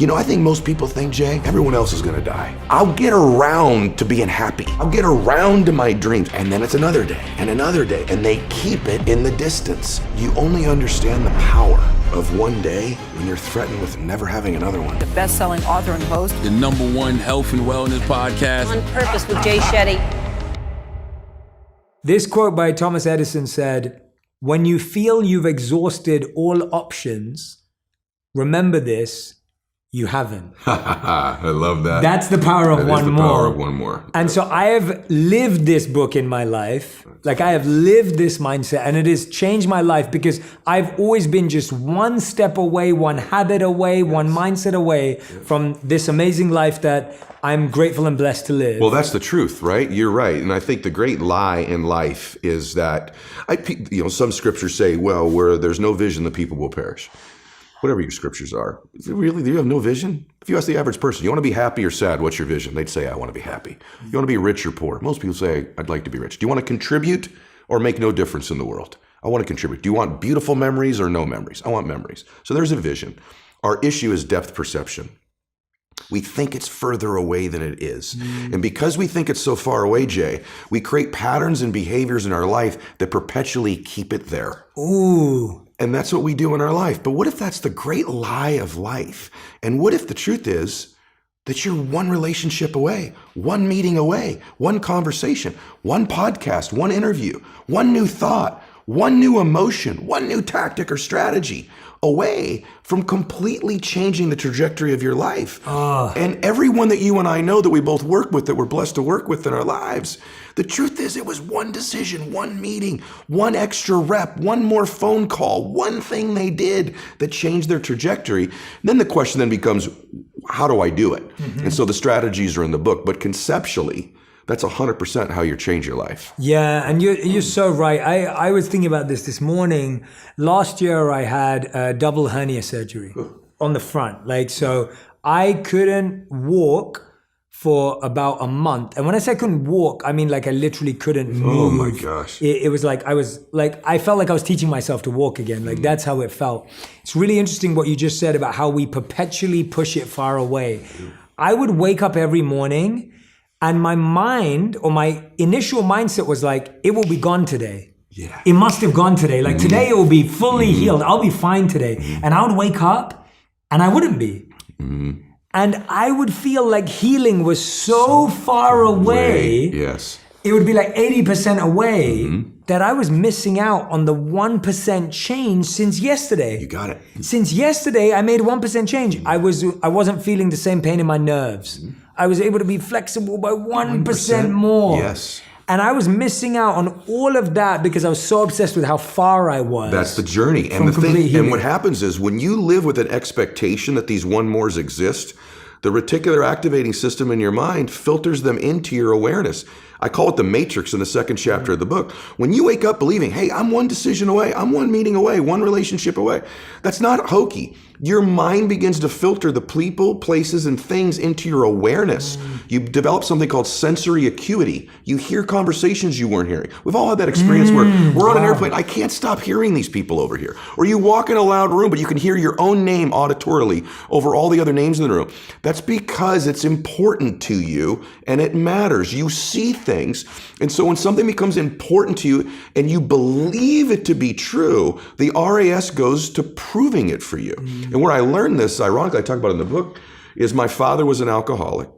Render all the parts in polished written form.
You know, I think most people think, Jay, everyone else is gonna die. I'll get around to being happy. I'll get around to my dreams. And then it's another day and another day. And they keep it in the distance. You only understand the power of one day when you're threatened with never having another one. The best-selling author and host. The #1 health and wellness podcast. On Purpose with Jay Shetty. This quote by Thomas Edison said, "When you feel you've exhausted all options, remember this, you haven't." I love that. That's the power of one more. Power of one more. And so I have lived this book in my life. Like I have lived this mindset, and it has changed my life because I've always been just one step away, one habit away, one mindset away from this amazing life that I'm grateful and blessed to live. Well, that's the truth, right? You're right. And I think the great lie in life is that, some scriptures say, well, where there's no vision, the people will perish. Whatever your scriptures are. Really, do you have no vision? If you ask the average person, you want to be happy or sad? What's your vision? They'd say, I want to be happy. You want to be rich or poor? Most people say, I'd like to be rich. Do you want to contribute or make no difference in the world? I want to contribute. Do you want beautiful memories or no memories? I want memories. So there's a vision. Our issue is depth perception. We think it's further away than it is. And because we think it's so far away, Jay, we create patterns and behaviors in our life that perpetually keep it there. Ooh. And that's what we do in our life. But what if that's the great lie of life? And what if the truth is that you're one relationship away, one meeting away, one conversation, one podcast, one interview, one new thought, one new emotion, one new tactic or strategy away from completely changing the trajectory of your life. And everyone that you and I know that we both work with, that we're blessed to work with in our lives, the truth is it was one decision, one meeting, one extra rep, one more phone call, one thing they did that changed their trajectory. Then the question then becomes, how do I do it? And so the strategies are in the book, but conceptually, that's 100% how you change your life. Yeah, and you're so right. I was thinking about this morning. Last year, I had a double hernia surgery on the front. So I couldn't walk for about a month. And when I say I couldn't walk, I mean I literally couldn't move. Oh my gosh. It was I felt like I was teaching myself to walk again. That's how it felt. It's really interesting what you just said about how we perpetually push it far away. I would wake up every morning and my mind or my initial mindset was it will be gone today. Yeah. It must have gone today. Today it will be fully healed. I'll be fine today. And I would wake up and I wouldn't be. And I would feel like healing was so far away. Yes. It would be 80% away that I was missing out on the 1% change since yesterday. You got it. Since yesterday, I made 1% change. I wasn't feeling the same pain in my nerves. I was able to be flexible by 1% more. Yes. And I was missing out on all of that because I was so obsessed with how far I was. That's the journey. And the thing, and what happens is when you live with an expectation that these one mores exist, the reticular activating system in your mind filters them into your awareness. I call it the matrix in the second chapter of the book. When you wake up believing, hey, I'm one decision away, I'm one meeting away, one relationship away, that's not hokey. Your mind begins to filter the people, places, and things into your awareness. You develop something called sensory acuity. You hear conversations you weren't hearing. We've all had that experience where we're on an airplane. I can't stop hearing these people over here. Or you walk in a loud room, but you can hear your own name auditorily over all the other names in the room. That's because it's important to you and it matters. You see things. And so when something becomes important to you and you believe it to be true, the RAS goes to proving it for you. And where I learned this, ironically, I talk about it in the book, is my father was an alcoholic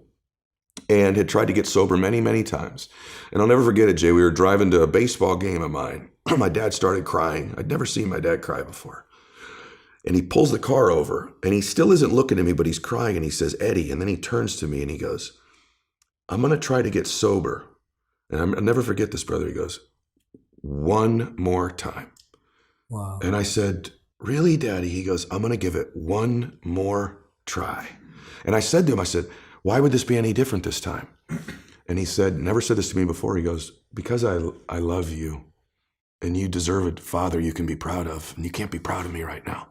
and had tried to get sober many, many times. And I'll never forget it, Jay. We were driving to a baseball game of mine. My dad started crying. I'd never seen my dad cry before. And he pulls the car over and he still isn't looking at me, but he's crying and he says, Eddie. And then he turns to me and he goes, I'm going to try to get sober. And I'll never forget this, brother. He goes, one more time. Wow. And I said, really, Daddy? He goes, I'm going to give it one more try. And I said to him, I said, why would this be any different this time? And he said, never said this to me before. He goes, because I love you and you deserve a father you can be proud of. And you can't be proud of me right now.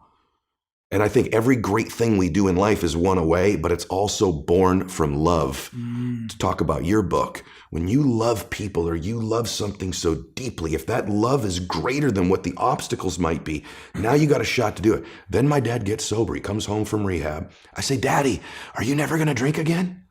And I think every great thing we do in life is one away, but it's also born from love. To talk about your book, when you love people or you love something so deeply, if that love is greater than what the obstacles might be, now you got a shot to do it. Then my dad gets sober. He comes home from rehab. I say, Daddy, are you never going to drink again?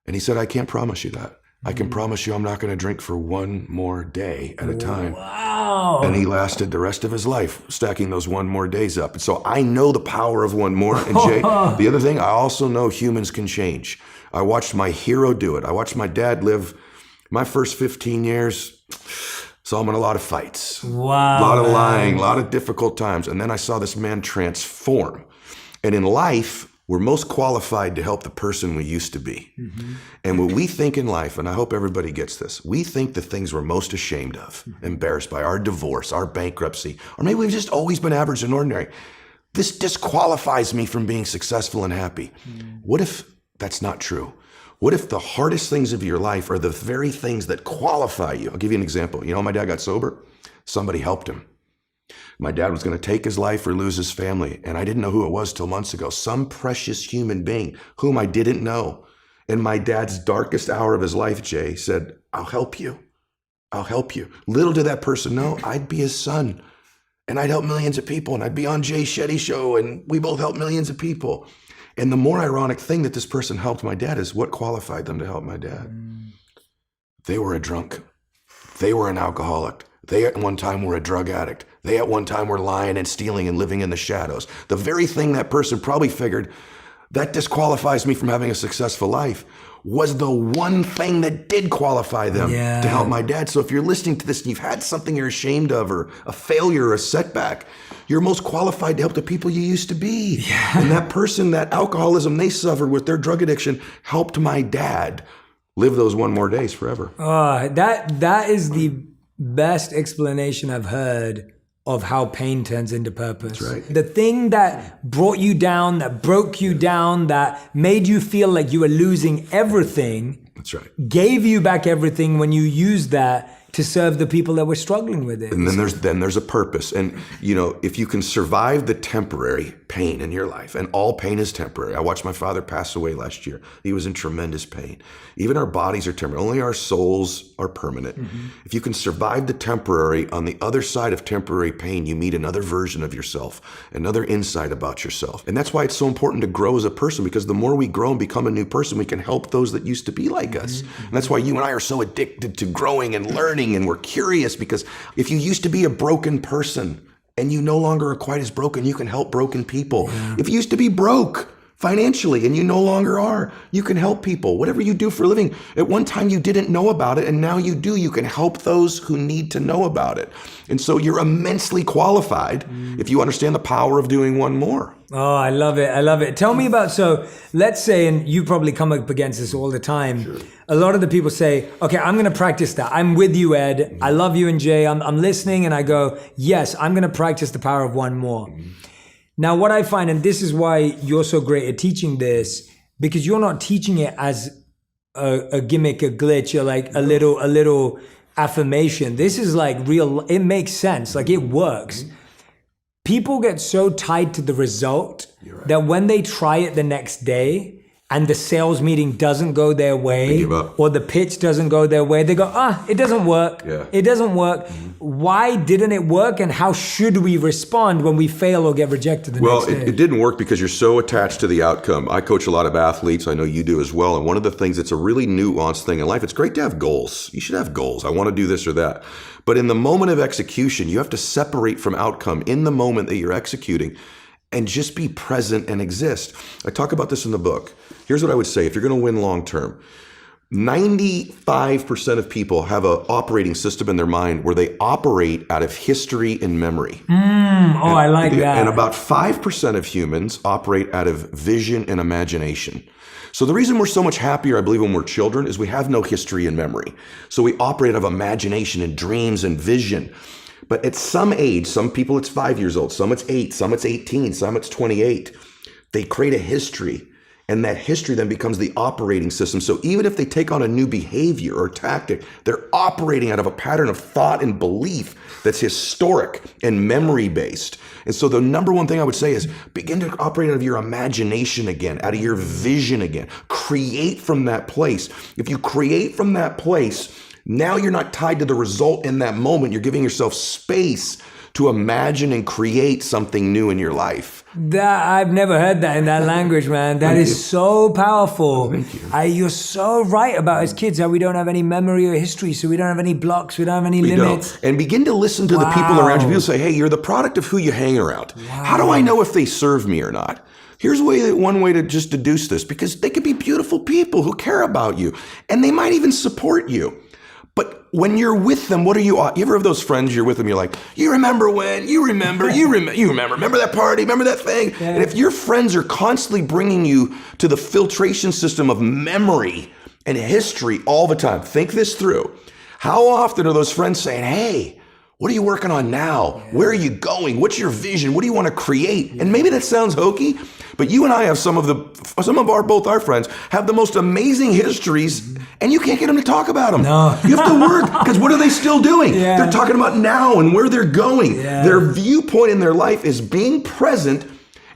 And he said, I can't promise you that. I can promise you I'm not going to drink for one more day at a time. Wow. And he lasted the rest of his life stacking those one more days up. And so I know the power of one more. And Jay, the other thing, I also know humans can change. I watched my hero do it. I watched my dad live my first 15 years. Saw him in a lot of fights. Wow. A lot of lying, a lot of difficult times. And then I saw this man transform. And in life, we're most qualified to help the person we used to be. And what we think in life, and I hope everybody gets this, we think the things we're most ashamed of, embarrassed by, our divorce, our bankruptcy, or maybe we've just always been average and ordinary. This disqualifies me from being successful and happy. What if that's not true? What if the hardest things of your life are the very things that qualify you? I'll give you an example. You know, my dad got sober. Somebody helped him. My dad was going to take his life or lose his family, and I didn't know who it was till months ago. Some precious human being whom I didn't know. In my dad's darkest hour of his life, Jay said, I'll help you. I'll help you. Little did that person know, I'd be his son, and I'd help millions of people, and I'd be on Jay Shetty's show, and we both help millions of people. And the more ironic thing that this person helped my dad is what qualified them to help my dad. They were a drunk. They were an alcoholic. They at one time were a drug addict. They at one time were lying and stealing and living in the shadows. The very thing that person probably figured, that disqualifies me from having a successful life, was the one thing that did qualify them to help my dad. So if you're listening to this and you've had something you're ashamed of, or a failure or a setback, you're most qualified to help the people you used to be. And that person, that alcoholism they suffered with their drug addiction, helped my dad live those one more days forever. That is the best explanation I've heard of how pain turns into purpose. That's right. The thing that brought you down, that broke you down, that made you feel like you were losing everything. That's right. Gave you back everything when you used that to serve the people that were struggling with it. And then there's a purpose. And, you know, if you can survive the temporary pain in your life, and all pain is temporary. I watched my father pass away last year. He was in tremendous pain. Even our bodies are temporary. Only our souls are permanent. If you can survive the temporary, on the other side of temporary pain, you meet another version of yourself, another insight about yourself. And that's why it's so important to grow as a person, because the more we grow and become a new person, we can help those that used to be like us. And that's why you and I are so addicted to growing and learning, and we're curious, because if you used to be a broken person and you no longer are quite as broken, you can help broken people. If you used to be broke financially and you no longer are, you can help people. Whatever you do for a living, at one time you didn't know about it, and now you do. You can help those who need to know about it. And so you're immensely qualified if you understand the power of doing one more. Oh, I love it. I love it. Tell me about, so let's say, and you probably come up against this all the time. Sure. A lot of the people say, okay, I'm going to practice that. I'm with you, Ed. I love you and Jay. I'm listening, and I go, yes, I'm going to practice the power of one more. Now, what I find, and this is why you're so great at teaching this, because you're not teaching it as a gimmick, a glitch, or like a little affirmation. This is like real. It makes sense. Like, it works. People get so tied to the result that when they try it the next day and the sales meeting doesn't go their way, or the pitch doesn't go their way, they go, it doesn't work. It doesn't work. Why didn't it work? And how should we respond when we fail or get rejected the next day? Well, it didn't work because you're so attached to the outcome. I coach a lot of athletes. I know you do as well. And one of the things that's a really nuanced thing in life, it's great to have goals. You should have goals. I want to do this or that. But in the moment of execution, you have to separate from outcome in the moment that you're executing and just be present and exist. I talk about this in the book. Here's what I would say. If you're going to win long term, 95% of people have an operating system in their mind where they operate out of history and memory. I like that. And about 5% of humans operate out of vision and imagination. So the reason we're so much happier, I believe, when we're children is we have no history and memory. So we operate out of imagination and dreams and vision. But at some age, some people it's 5 years old, some it's 8, some it's 18, some it's 28. They create a history, and that history then becomes the operating system. So even if they take on a new behavior or tactic, they're operating out of a pattern of thought and belief that's historic and memory-based. And so the number one thing I would say is begin to operate out of your imagination again, out of your vision again. Create from that place. If you create from that place, now you're not tied to the result in that moment. You're giving yourself space to imagine and create something new in your life. That I've never heard that in that language, man. That is so powerful. Thank you. You're so right about as kids how we don't have any memory or history, so we don't have any blocks, we don't have any limits. And begin to listen to the people around you. People say, hey, you're the product of who you hang around. Wow. How do I know if they serve me or not? Here's one way to just deduce this, because they could be beautiful people who care about you, and they might even support you. But when you're with them, what are you ever have those friends you're with them, you're like, remember that party, remember that thing? Yeah. And if your friends are constantly bringing you to the filtration system of memory and history all the time, think this through. How often are those friends saying, hey, what are you working on now? Yeah. Where are you going? What's your vision? What do you want to create? Yeah. And maybe that sounds hokey, but you and I have both our friends have the most amazing histories, and you can't get them to talk about them. No. You have to work, because what are they still doing? Yeah. They're talking about now and where they're going. Yeah. Their viewpoint in their life is being present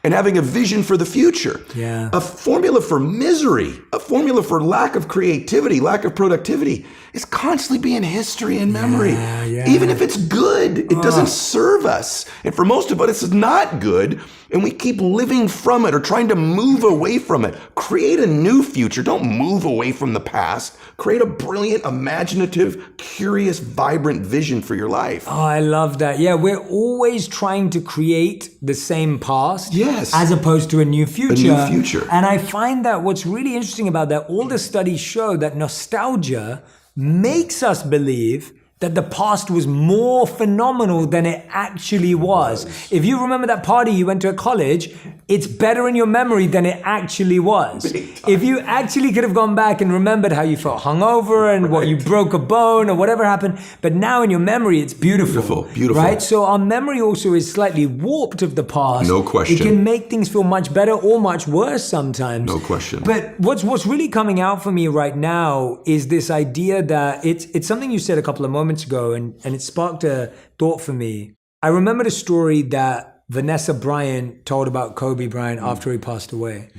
and having a vision for the future. Yeah. A formula for misery, a formula for lack of creativity, lack of productivity is constantly being history and memory. Yeah. Even if it's good, it doesn't serve us. And for most of us, it's not good. And we keep living from it or trying to move away from it. Create a new future. Don't move away from the past. Create a brilliant, imaginative, curious, vibrant vision for your life. Oh, I love that. Yeah, we're always trying to create the same past. Yes. As opposed to a new future. A new future. And I find that what's really interesting about that, all the studies show that nostalgia makes us believe that the past was more phenomenal than it actually was. If you remember that party you went to at college, it's better in your memory than it actually was. If you actually could have gone back and remembered how you felt hungover and what you broke a bone or whatever happened, but now in your memory, it's beautiful. Beautiful. Right? So our memory also is slightly warped of the past. No question. It can make things feel much better or much worse sometimes. No question. But what's really coming out for me right now is this idea that it's something you said a couple of moments ago, and it sparked a thought for me. I remember the story that Vanessa Bryant told about Kobe Bryant after he passed away.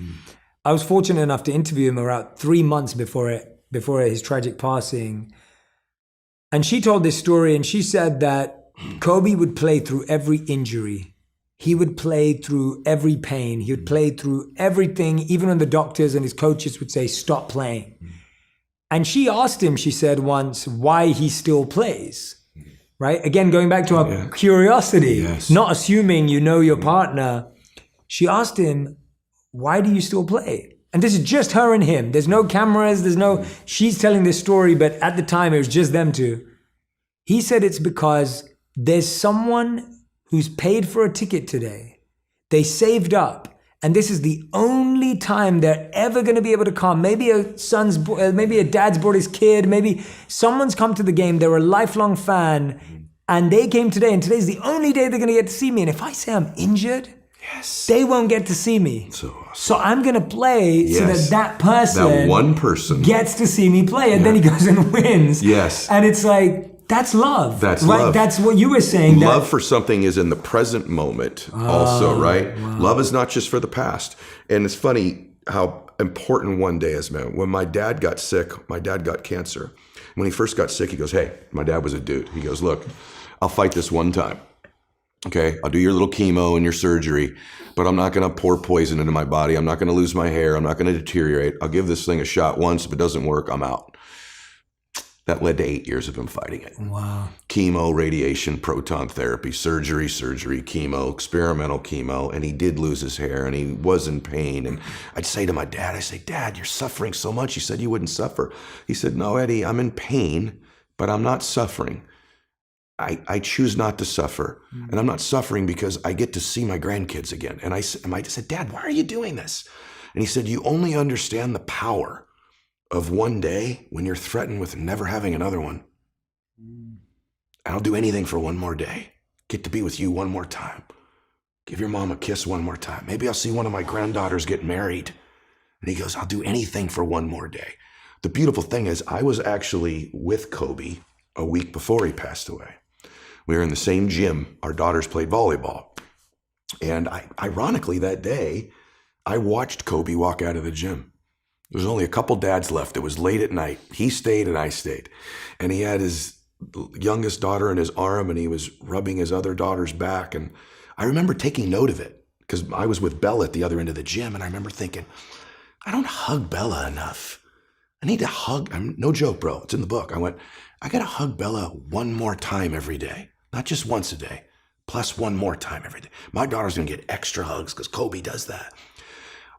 I was fortunate enough to interview him around 3 months before his tragic passing. And she told this story, and she said that Kobe would play through every injury. He would play through every pain. He would play through everything, even when the doctors and his coaches would say, stop playing. And she asked him, she said once, why he still plays, right? Again, going back to our curiosity, not assuming you know your partner. She asked him, why do you still play? And this is just her and him. There's no cameras, she's telling this story, but at the time it was just them two. He said it's because there's someone who's paid for a ticket today. They saved up. And this is the only time they're ever going to be able to come. Maybe maybe a dad's brought his kid. Maybe someone's come to the game. They're a lifelong fan, and they came today. And today's the only day they're going to get to see me. And if I say I'm injured, they won't get to see me. So I'm going to play so that one person gets to see me play, and then he goes and wins. Yes, and it's like. That's love. That's right? Love. That's what you were saying. Love for something is in the present moment also, right? Wow. Love is not just for the past. And it's funny how important one day is, man. When my dad got sick, my dad got cancer. When he first got sick, he goes, hey, my dad was a dude. He goes, look, I'll fight this one time. Okay, I'll do your little chemo and your surgery, but I'm not going to pour poison into my body. I'm not going to lose my hair. I'm not going to deteriorate. I'll give this thing a shot once. If it doesn't work, I'm out. That led to 8 years of him fighting it. Wow. Chemo, radiation, proton therapy, surgery, chemo, experimental chemo. And he did lose his hair and he was in pain. And I'd say to my dad, Dad, you're suffering so much. You said you wouldn't suffer. He said, no, Eddie, I'm in pain, but I'm not suffering. I choose not to suffer. And I'm not suffering because I get to see my grandkids again. And I said, Dad, why are you doing this? And he said, you only understand the power of one day when you're threatened with never having another one. I'll do anything for one more day. Get to be with you one more time. Give your mom a kiss one more time. Maybe I'll see one of my granddaughters get married. And he goes, I'll do anything for one more day. The beautiful thing is I was actually with Kobe a week before he passed away. We were in the same gym. Our daughters played volleyball. And ironically, that day, I watched Kobe walk out of the gym. There was only a couple dads left. It was late at night. He stayed and I stayed. And he had his youngest daughter in his arm and he was rubbing his other daughter's back. And I remember taking note of it because I was with Bella at the other end of the gym. And I remember thinking, I don't hug Bella enough. I need to hug. No joke, bro. It's in the book. I went, I got to hug Bella one more time every day. Not just once a day, plus one more time every day. My daughter's going to get extra hugs because Kobe does that.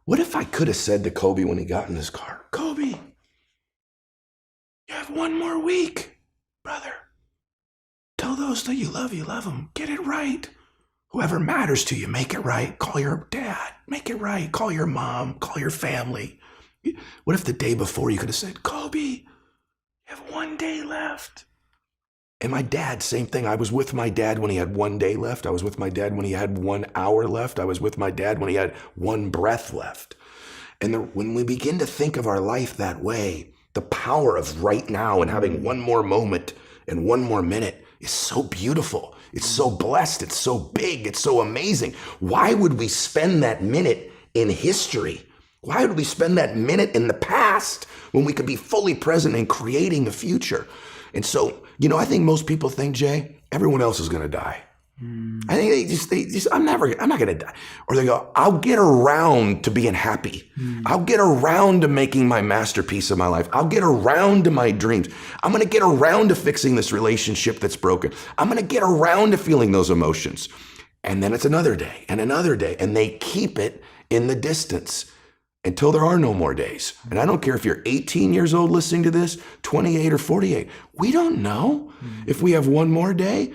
What if I could have said to Kobe when he got in his car, Kobe, you have one more week, brother. Tell those that you love them. Get it right. Whoever matters to you, make it right. Call your dad, make it right. Call your mom, call your family. What if the day before you could have said, Kobe, you have one day left? And my dad, same thing. I was with my dad when he had 1 day left. I was with my dad when he had 1 hour left. I was with my dad when he had one breath left. And when we begin to think of our life that way, the power of right now and having one more moment and one more minute is so beautiful. It's so blessed. It's so big. It's so amazing. Why would we spend that minute in history? Why would we spend that minute in the past when we could be fully present in creating the future? And so, I think most people think, Jay, everyone else is going to die. I think they just, I'm not going to die. Or they go, I'll get around to being happy. I'll get around to making my masterpiece of my life. I'll get around to my dreams. I'm going to get around to fixing this relationship that's broken. I'm going to get around to feeling those emotions. And then it's another day and another day. And they keep it in the distance until there are no more days. And I don't care if you're 18 years old listening to this, 28 or 48. We don't know if we have one more day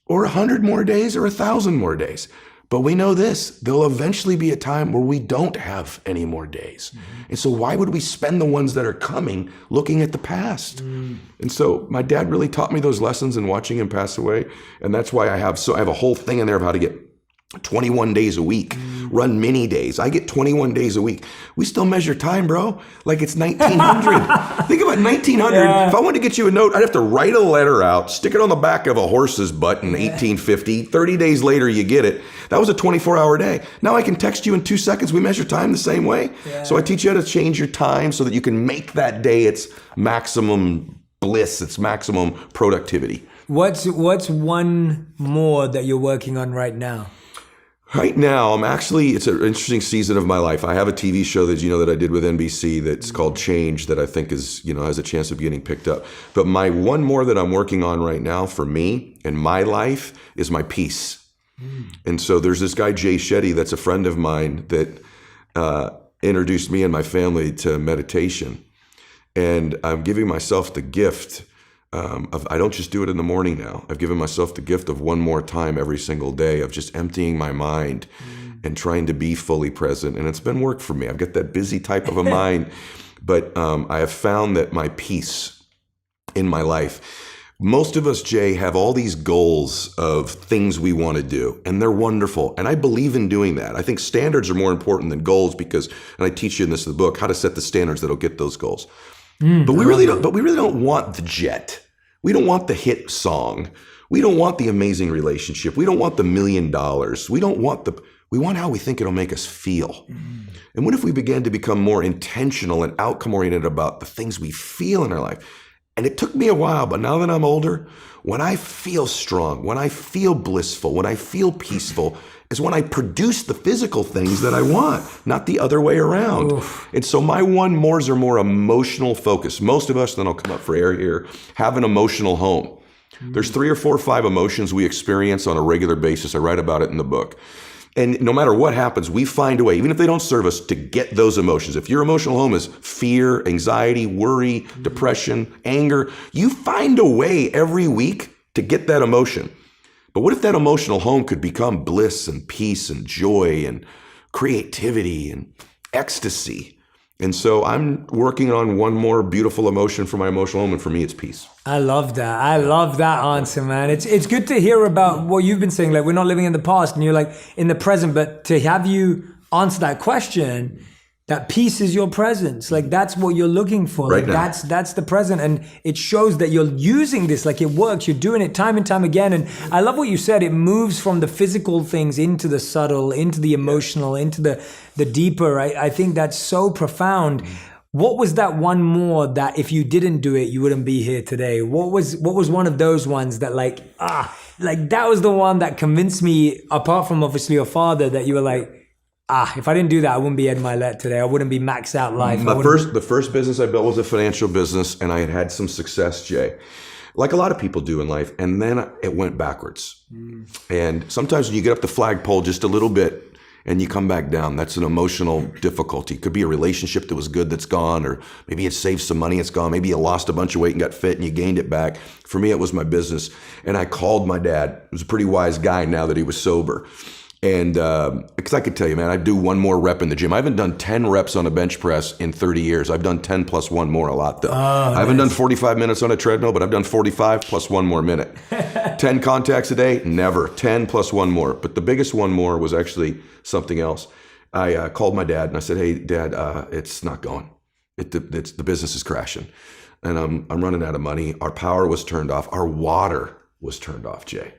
or 100 more days or 1,000 more days. But we know this, there'll eventually be a time where we don't have any more days. And so why would we spend the ones that are coming looking at the past? And so my dad really taught me those lessons in watching him pass away. And that's why I have a whole thing in there of how to get 21 days a week, run mini days. I get 21 days a week. We still measure time, bro, like it's 1900. Think about 1900. Yeah. If I wanted to get you a note, I'd have to write a letter out, stick it on the back of a horse's butt in 1850. 30 days later, you get it. That was a 24-hour day. Now I can text you in 2 seconds. We measure time the same way. Yeah. So I teach you how to change your time so that you can make that day its maximum bliss, its maximum productivity. What's one more that you're working on right now? Right now, it's an interesting season of my life. I have a TV show that I did with NBC that's called Change that I think is, has a chance of getting picked up. But my one more that I'm working on right now for me in my life is my peace. And so there's this guy, Jay Shetty, that's a friend of mine that introduced me and my family to meditation. And I'm giving myself the gift I don't just do it in the morning now. I've given myself the gift of one more time every single day of just emptying my mind and trying to be fully present. And it's been work for me. I've got that busy type of a mind, but I have found that my peace in my life, most of us, Jay, have all these goals of things we want to do, and they're wonderful. And I believe in doing that. I think standards are more important than goals because, and I teach you in this book, how to set the standards that'll get those goals. But we really don't want the jet. We don't want the hit song. We don't want the amazing relationship. We don't want the $1 million. We want how we think it'll make us feel. And what if we began to become more intentional and outcome oriented about the things we feel in our life? And it took me a while, but now that I'm older, when I feel strong, when I feel blissful, when I feel peaceful, is when I produce the physical things that I want, not the other way around. Oof. And so my one mores are more emotional focus. Most of us, then I'll come up for air here, have an emotional home. There's 3 or 4 or 5 emotions we experience on a regular basis. I write about it in the book. And no matter what happens, we find a way, even if they don't serve us, to get those emotions. If your emotional home is fear, anxiety, worry, depression, anger, you find a way every week to get that emotion. But what if that emotional home could become bliss and peace and joy and creativity and ecstasy? And so I'm working on one more beautiful emotion for my emotional home, and for me, it's peace. I love that. I love that answer, man. It's good to hear about what you've been saying. Like, we're not living in the past, and you're like in the present. But to have you answer that question, that peace is your presence. Like that's what you're looking for. Right Like now. that's the present. And it shows that you're using this, like it works. You're doing it time and time again. And I love what you said. It moves from the physical things into the subtle, into the emotional, into the deeper. I think that's so profound. What was that one more that if you didn't do it, you wouldn't be here today? What was one of those ones that like that was the one that convinced me, apart from obviously your father, that you were like, if I didn't do that, I wouldn't be Ed Mylett today. I wouldn't be Max Out Life. The first business I built was a financial business, and I had some success, Jay, like a lot of people do in life. And then it went backwards. And sometimes when you get up the flagpole just a little bit and you come back down, that's an emotional difficulty. It could be a relationship that was good that's gone, or maybe you saved some money, it's gone. Maybe you lost a bunch of weight and got fit and you gained it back. For me, it was my business. And I called my dad. He was a pretty wise guy now that he was sober. And because I could tell you, man, I'd do one more rep in the gym. I haven't done 10 reps on a bench press in 30 years. I've done 10 plus one more a lot, though. I haven't done 45 minutes on a treadmill, but I've done 45 plus one more minute. 10 contacts a day? Never. 10 plus one more. But the biggest one more was actually something else. I called my dad and I said, hey, Dad, it's not going. The business is crashing. And I'm running out of money. Our power was turned off. Our water was turned off, Jay.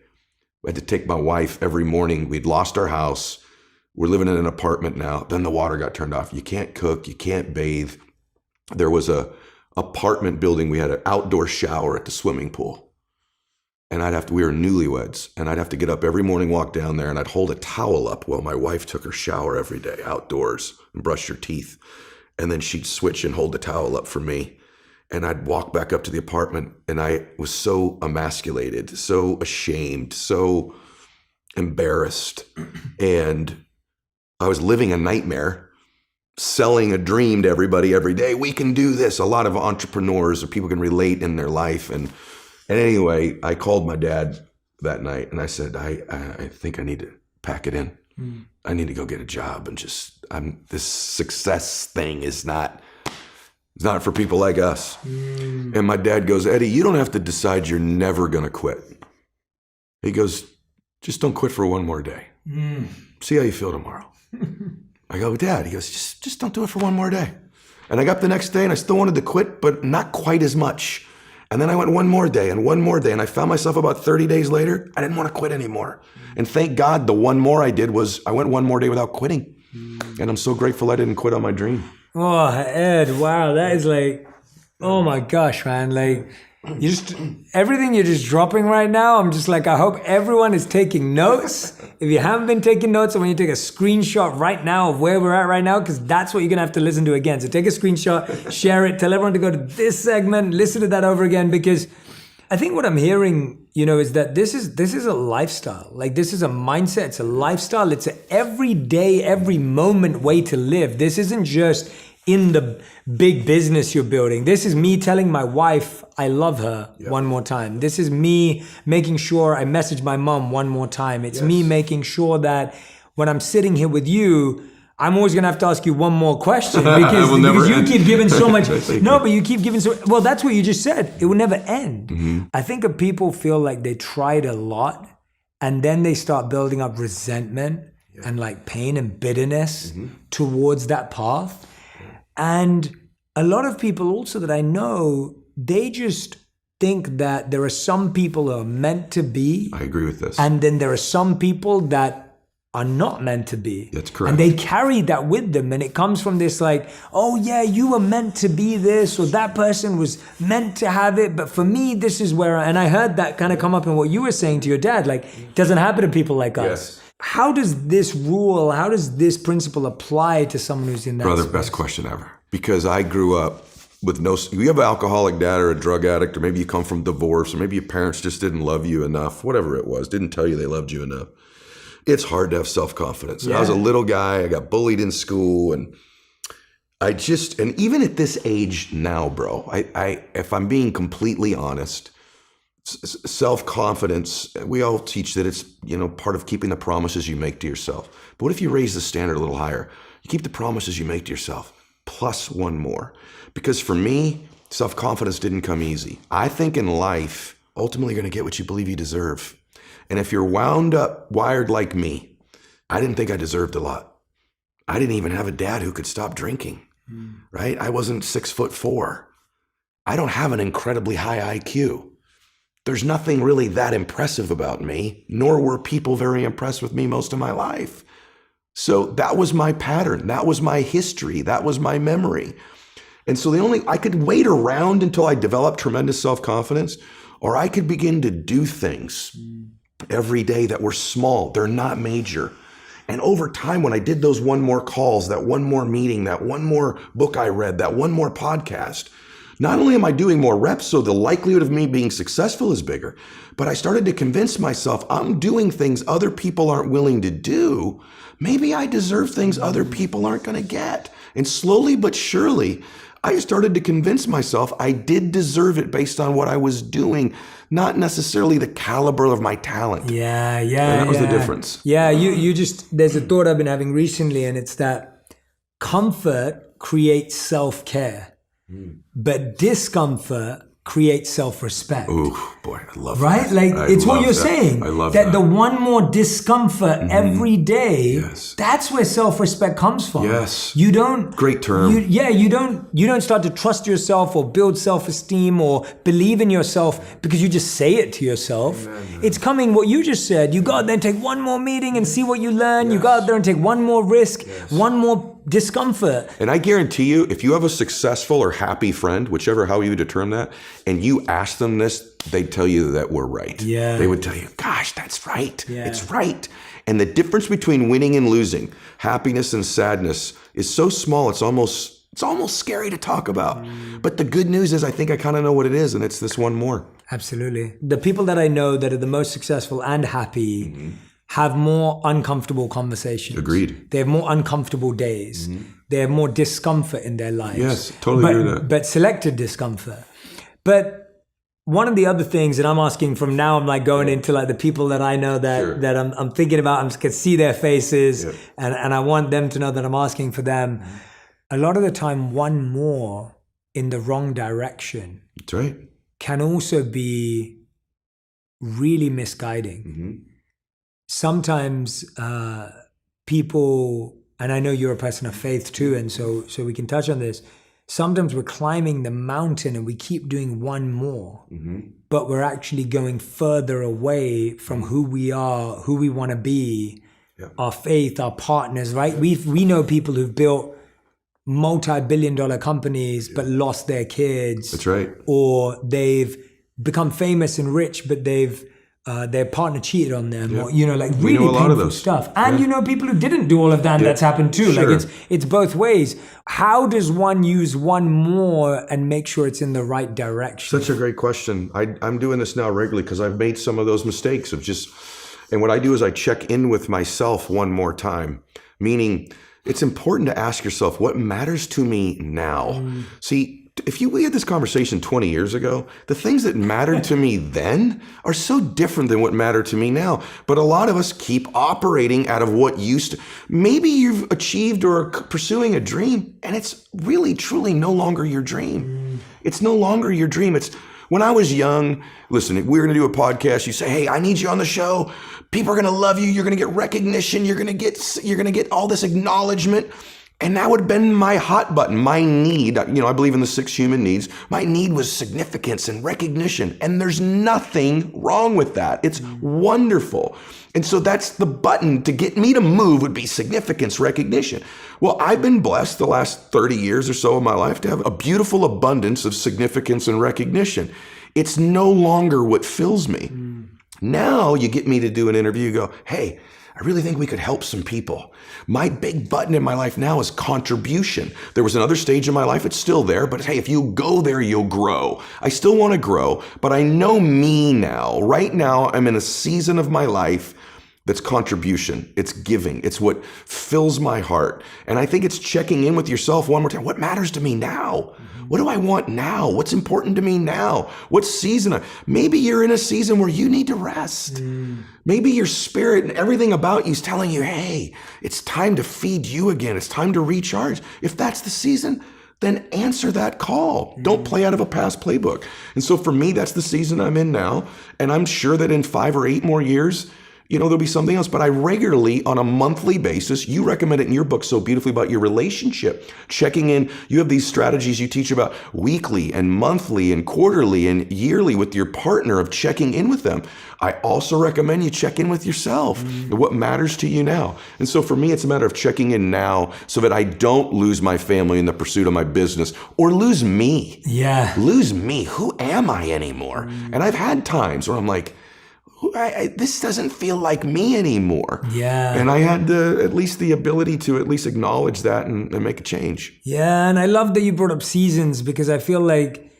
I had to take my wife every morning. We'd lost our house. We're living in an apartment now. Then the water got turned off. You can't cook. You can't bathe. There was a apartment building. We had an outdoor shower at the swimming pool. And we were newlyweds. And I'd have to get up every morning, walk down there, and I'd hold a towel up while my wife took her shower every day outdoors and brush her teeth. And then she'd switch and hold the towel up for me. And I'd walk back up to the apartment, and I was so emasculated, so ashamed, so embarrassed. And I was living a nightmare, selling a dream to everybody every day. We can do this. A lot of entrepreneurs or people can relate in their life. And anyway, I called my dad that night, and I said, I think I need to pack it in. I need to go get a job. And this success thing is not... It's not for people like us. And my dad goes, Eddie, you don't have to decide you're never going to quit. He goes, just don't quit for one more day. See how you feel tomorrow. I go, Dad. He goes, just don't do it for one more day. And I got up the next day and I still wanted to quit, but not quite as much. And then I went one more day. And I found myself about 30 days later, I didn't want to quit anymore. And thank God the one more I did was I went one more day without quitting. And I'm so grateful I didn't quit on my dream. Oh, Ed, wow, that is like, oh my gosh, man. Like, everything you're just dropping right now, I'm just like, I hope everyone is taking notes. If you haven't been taking notes, I want you to take a screenshot right now of where we're at right now, because that's what you're going to have to listen to again. So take a screenshot, share it, tell everyone to go to this segment, listen to that over again, because I think what I'm hearing, is that this is a lifestyle. Like, this is a mindset. It's a lifestyle. It's an everyday, every moment way to live. This isn't just in the big business you're building. This is me telling my wife I love her one more time. This is me making sure I message my mom one more time. It's me making sure that when I'm sitting here with you, I'm always going to have to ask you one more question because you keep giving so much. No, but you keep giving so. Well, that's what you just said. It will never end. Mm-hmm. I think if people feel like they tried a lot and then they start building up resentment and like pain and bitterness towards that path. And a lot of people also that I know, they just think that there are some people who are meant to be. I agree with this. And then there are some people that are not meant to be. That's correct. And they carry that with them. And it comes from this like, oh yeah, you were meant to be this, or that person was meant to have it. But for me, this is where, and I heard that kind of come up in what you were saying to your dad, like, it doesn't happen to people like us. How does this principle apply to someone who's in that Brother, space? best question ever. Because I grew up with you have an alcoholic dad or a drug addict, or maybe you come from divorce, or maybe your parents just didn't love you enough, whatever it was, didn't tell you they loved you enough. It's hard to have self-confidence. Yeah. I was a little guy. I got bullied in school, and and even at this age now, bro, I if I'm being completely honest, self-confidence, we all teach that it's, part of keeping the promises you make to yourself. But what if you raise the standard a little higher? You keep the promises you make to yourself, plus one more. Because for me, self-confidence didn't come easy. I think in life, ultimately you're going to get what you believe you deserve. And if you're wired like me, I didn't think I deserved a lot. I didn't even have a dad who could stop drinking, right? I wasn't 6'4". I don't have an incredibly high IQ. There's nothing really that impressive about me, nor were people very impressed with me most of my life. So that was my pattern. That was my history. That was my memory. And so I could wait around until I developed tremendous self-confidence, or I could begin to do things every day that were small. They're not major. And over time, when I did those one more calls, that one more meeting, that one more book I read, that one more podcast, not only am I doing more reps, so the likelihood of me being successful is bigger, but I started to convince myself I'm doing things other people aren't willing to do. Maybe I deserve things other people aren't going to get. And slowly but surely, I started to convince myself I did deserve it based on what I was doing, not necessarily the caliber of my talent. Yeah. And that was the difference. Yeah, you just, there's a thought I've been having recently, and it's that comfort creates self-care. But discomfort creates self-respect. Ooh, boy, I love that. Right? Like, it's what you're saying. I love that. that. The one more discomfort every day, Yes. that's where self-respect comes from. Yes. You don't... Great term. You don't start to trust yourself or build self-esteem or believe in yourself because you just say it to yourself. Amen. It's coming, what you just said. You go out there and take one more meeting and see what you learn. Yes. You go out there and take one more risk, one more discomfort. And I guarantee you, if you have a successful or happy friend, how you determine that, and you ask them this, they'd tell you that we're right. Yeah. They would tell you, gosh, that's right. Yeah. It's right. And the difference between winning and losing, happiness and sadness, is so small, it's almost scary to talk about. But the good news is I think I kind of know what it is, and it's this one more. Absolutely. The people that I know that are the most successful and happy have more uncomfortable conversations. Agreed. They have more uncomfortable days. They have more discomfort in their lives. Yes, totally agree with that. But selected discomfort. But one of the other things that I'm asking from now, I'm like going into like the people that I know that I'm thinking about, I can see their faces and I want them to know that I'm asking for them. A lot of the time, one more in the wrong direction That's right. can also be really misguiding. Sometimes people, and I know you're a person of faith too, and so we can touch on this. Sometimes we're climbing the mountain and we keep doing one more, but we're actually going further away from who we are, who we want to be, our faith, our partners, right? We know people who've built multi-billion-dollar companies but lost their kids. That's right. Or they've become famous and rich, but their partner cheated on them, or like really painful stuff. And you know people who didn't do all of that, and that's happened too. Sure. Like it's both ways. How does one use one more and make sure it's in the right direction? Such a great question. I'm doing this now regularly because I've made some of those mistakes of and what I do is I check in with myself one more time, meaning it's important to ask yourself, what matters to me now? See, if we had this conversation 20 years ago, the things that mattered to me then are so different than what matter to me now. But a lot of us keep operating out of what used to. Maybe you've achieved or are pursuing a dream, and it's really, truly no longer your dream. It's no longer your dream. It's when I was young, listen, if we were going to do a podcast, you say, hey, I need you on the show. People are going to love you. You're going to get recognition. You're going to get all this acknowledgement. And that would have been my hot button, my need. I believe in the 6 human needs. My need was significance and recognition. And there's nothing wrong with that. It's wonderful. And so that's the button to get me to move would be significance, recognition. Well, I've been blessed the last 30 years or so of my life to have a beautiful abundance of significance and recognition. It's no longer what fills me. Now you get me to do an interview, you go, hey, I really think we could help some people. My big button in my life now is contribution. There was another stage in my life, it's still there, but hey, if you go there, you'll grow. I still want to grow, but I know me now. Right now, I'm in a season of my life that's contribution. It's giving. It's what fills my heart. And I think it's checking in with yourself one more time. What matters to me now? What do I want now? What's important to me now? What season? Maybe you're in a season where you need to rest. Maybe your spirit and everything about you is telling you, hey, it's time to feed you again. It's time to recharge. If that's the season, then answer that call. Don't play out of a past playbook. And so for me, that's the season I'm in now. And I'm sure that in 5 or 8 more years, there'll be something else. But I regularly, on a monthly basis, you recommend it in your book so beautifully about your relationship, checking in. You have these strategies you teach about weekly and monthly and quarterly and yearly with your partner of checking in with them. I also recommend you check in with yourself and what matters to you now. And so for me, it's a matter of checking in now so that I don't lose my family in the pursuit of my business or lose me. Yeah. Lose me. Who am I anymore? And I've had times where I'm like, this doesn't feel like me anymore. Yeah. And I had at least the ability to at least acknowledge that and make a change. Yeah, and I love that you brought up seasons because I feel like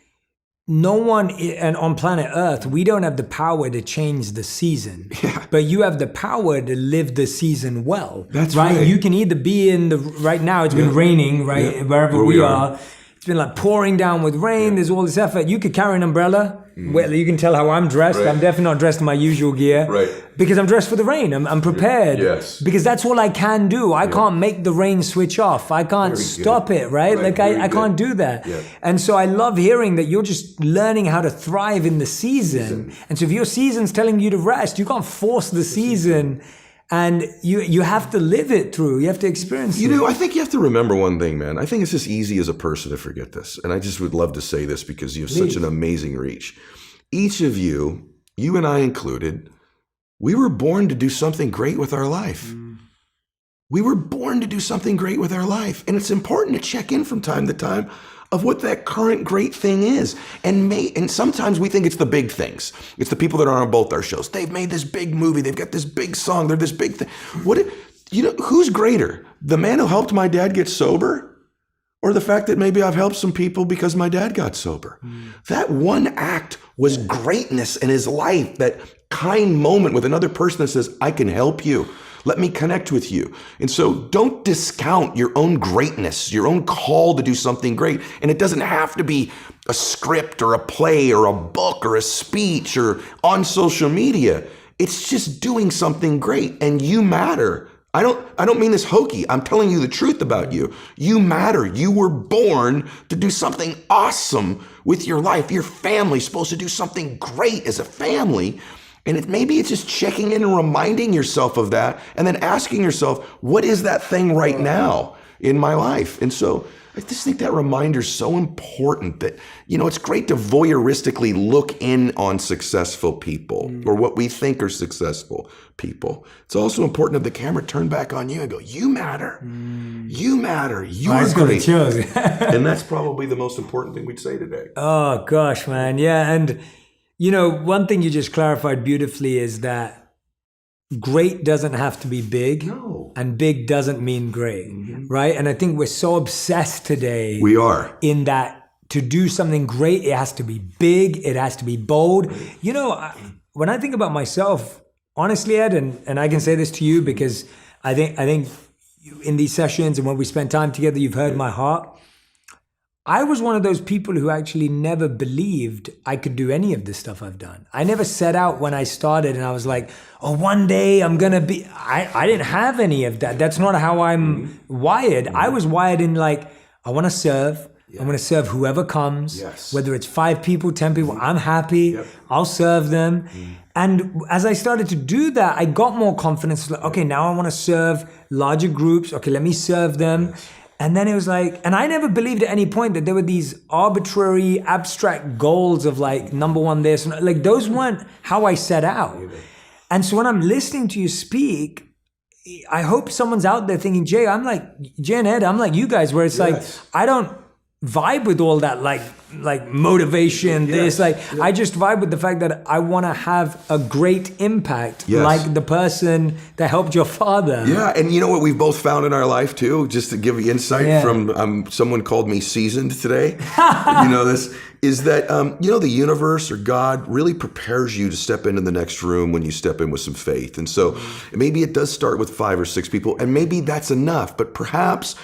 no one and on planet Earth, we don't have the power to change the season. Yeah. But you have the power to live the season well. That's right. You can either be in right now, it's been raining, right? Yeah. Wherever Where we we are. It's been like pouring down with rain. There's all this effort. You could carry an umbrella. Well, you can tell how I'm dressed. Right. I'm definitely not dressed in my usual gear. Right. Because I'm dressed for the rain. I'm prepared. Yes. Because that's all I can do. I can't make the rain switch off. I can't stop it, right? Like I can't do that. Yeah. And so I love hearing that you're just learning how to thrive in the season. And so if your season's telling you to rest, you can't force the season. And you have to live it through. You have to experience it. I think you have to remember one thing, man. I think it's just easy as a person to forget this. And I just would love to say this because you have such an amazing reach. Each of you and I included, we were born to do something great with our life. We were born to do something great with our life. And it's important to check in from time to time of what that current great thing is. And sometimes we think it's the big things. It's the people that are on both our shows. They've made this big movie. They've got this big song. They're this big thing. Who's greater? The man who helped my dad get sober? Or the fact that maybe I've helped some people because my dad got sober? That one act was greatness in his life. That kind moment with another person that says, I can help you. Let me connect with you. And so don't discount your own greatness, your own call to do something great. And it doesn't have to be a script or a play or a book or a speech or on social media. It's just doing something great, and you matter. I don't mean this hokey. I'm telling you the truth about you. You matter. You were born to do something awesome with your life. Your family's supposed to do something great as a family. And maybe it's just checking in and reminding yourself of that and then asking yourself, what is that thing right now in my life? And so I just think that reminder is so important that, it's great to voyeuristically look in on successful people or what we think are successful people. It's also important that the camera turn back on you and go, you matter. You matter. You are great. And that's probably the most important thing we'd say today. Oh, gosh, man. Yeah. And one thing you just clarified beautifully is that great doesn't have to be big. No. And big doesn't mean great, right? And I think we're so obsessed today. We are. In that to do something great, it has to be big, it has to be bold. When I think about myself, honestly, Ed, and I can say this to you because I think in these sessions and when we spend time together, you've heard my heart. I was one of those people who actually never believed I could do any of the stuff I've done. I never set out when I started and I was like, one day I'm going to be... I didn't have any of that. That's not how I'm wired. I was wired in I want to serve. I'm going to serve whoever comes. Yes. Whether it's 5 people, 10 people, I'm happy. I'll serve them. And as I started to do that, I got more confidence. Okay, now I want to serve larger groups. Okay, let me serve them. And then it was and I never believed at any point that there were these arbitrary, abstract goals of number one this. Those weren't how I set out. And so when I'm listening to you speak, I hope someone's out there thinking, Jay and Ed, I'm like you guys, where it's I don't vibe with all that motivation, I just vibe with the fact that I want to have a great impact like the person that helped your father. Yeah, and you know what we've both found in our life too, just to give you insight from someone called me seasoned today. This is that the universe or God really prepares you to step into the next room when you step in with some faith. And so maybe it does start with 5 or 6 people, and maybe that's enough, but perhaps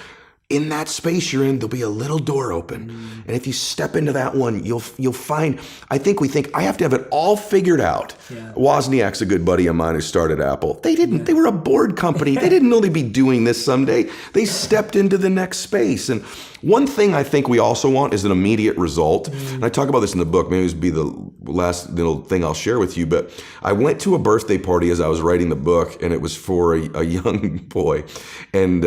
in that space you're in, there'll be a little door open. And if you step into that one, you'll find, we think I have to have it all figured out. Yeah. Wozniak's a good buddy of mine who started Apple. They didn't, they were a board company. They didn't know they'd be doing this someday. They stepped into the next space. And One thing I think we also want is an immediate result. And I talk about this in the book. Maybe this will be the last little thing I'll share with you. But I went to a birthday party as I was writing the book, and it was for a young boy. And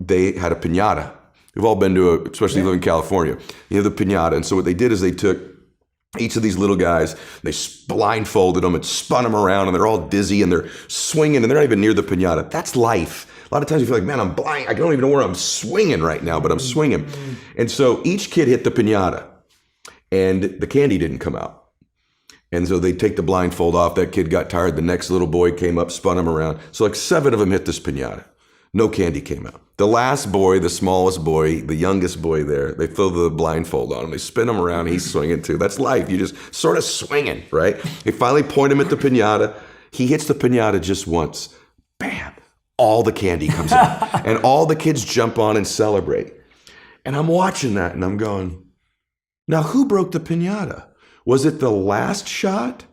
they had a piñata. We've all been to especially live in California, you know, the piñata. And so what they did is they took each of these little guys, they blindfolded them and spun them around, and they're all dizzy and they're swinging and they're not even near the piñata. That's life. A lot of times you feel like, man, I'm blind. I don't even know where I'm swinging right now, but I'm swinging. And so each kid hit the piñata and the candy didn't come out. And so they take the blindfold off. That kid got tired. The next little boy came up, spun him around. So like 7 of them hit this piñata. No candy came out. The last boy, the smallest boy, the youngest boy there, they throw the blindfold on him. They spin him around. He's swinging too. That's life. You just sort of swinging, right? They finally point him at the piñata. He hits the piñata just once. Bam. All the candy comes out. And all the kids jump on and celebrate. And I'm watching that and I'm going, now who broke the piñata? Was it the last shot?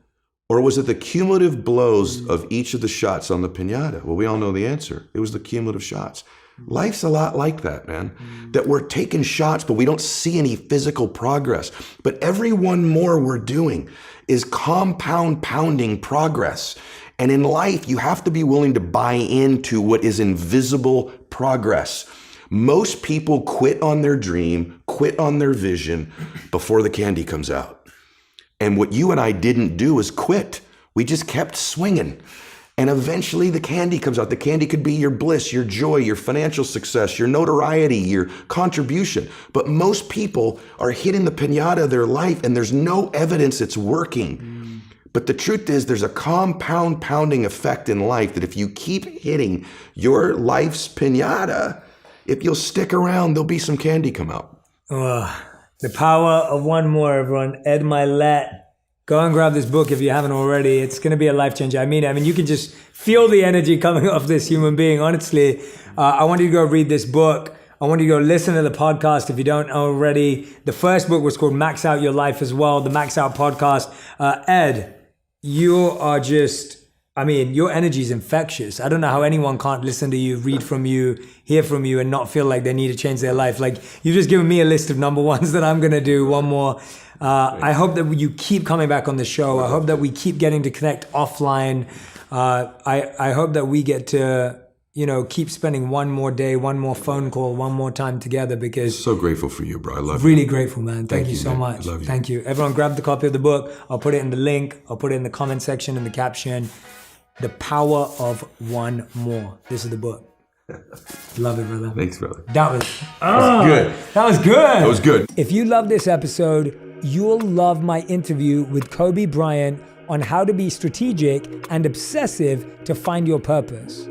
Or was it the cumulative blows of each of the shots on the piñata? Well, we all know the answer. It was the cumulative shots. Life's a lot like that, man. That we're taking shots, but we don't see any physical progress. But every one more we're doing is compound pounding progress. And in life, you have to be willing to buy into what is invisible progress. Most people quit on their dream, quit on their vision before the candy comes out. And what you and I didn't do is quit. We just kept swinging. And eventually the candy comes out. The candy could be your bliss, your joy, your financial success, your notoriety, your contribution. But most people are hitting the piñata of their life and there's no evidence it's working. But the truth is there's a compound pounding effect in life that if you keep hitting your life's piñata, if you'll stick around, there'll be some candy come out. The power of one more, everyone. Ed Mylett. Go and grab this book if you haven't already. It's going to be a life changer. I mean, you can just feel the energy coming off this human being. Honestly, I want you to go read this book. I want you to go listen to the podcast if you don't already. The first book was called Max Out Your Life as well, the Max Out podcast. Ed, you are just, your energy is infectious. I don't know how anyone can't listen to you, read from you, hear from you, and not feel like they need to change their life. Like, you've just given me a list of number ones that I'm going to do. One more. I hope that you keep coming back on the show. I hope that we keep getting to connect offline. I hope that we get to, keep spending one more day, one more phone call, one more time together, because So grateful for you, bro. I love you. Really grateful, man. Thank you so man. much. I love you. Thank you. Everyone grab the copy of the book. I'll put it in the link. I'll put it in the comment section, in the caption. The Power of One More. This is the book. Love it, brother. Thanks, brother. That was good. That was good. That was good. If you love this episode, you'll love my interview with Kobe Bryant on how to be strategic and obsessive to find your purpose.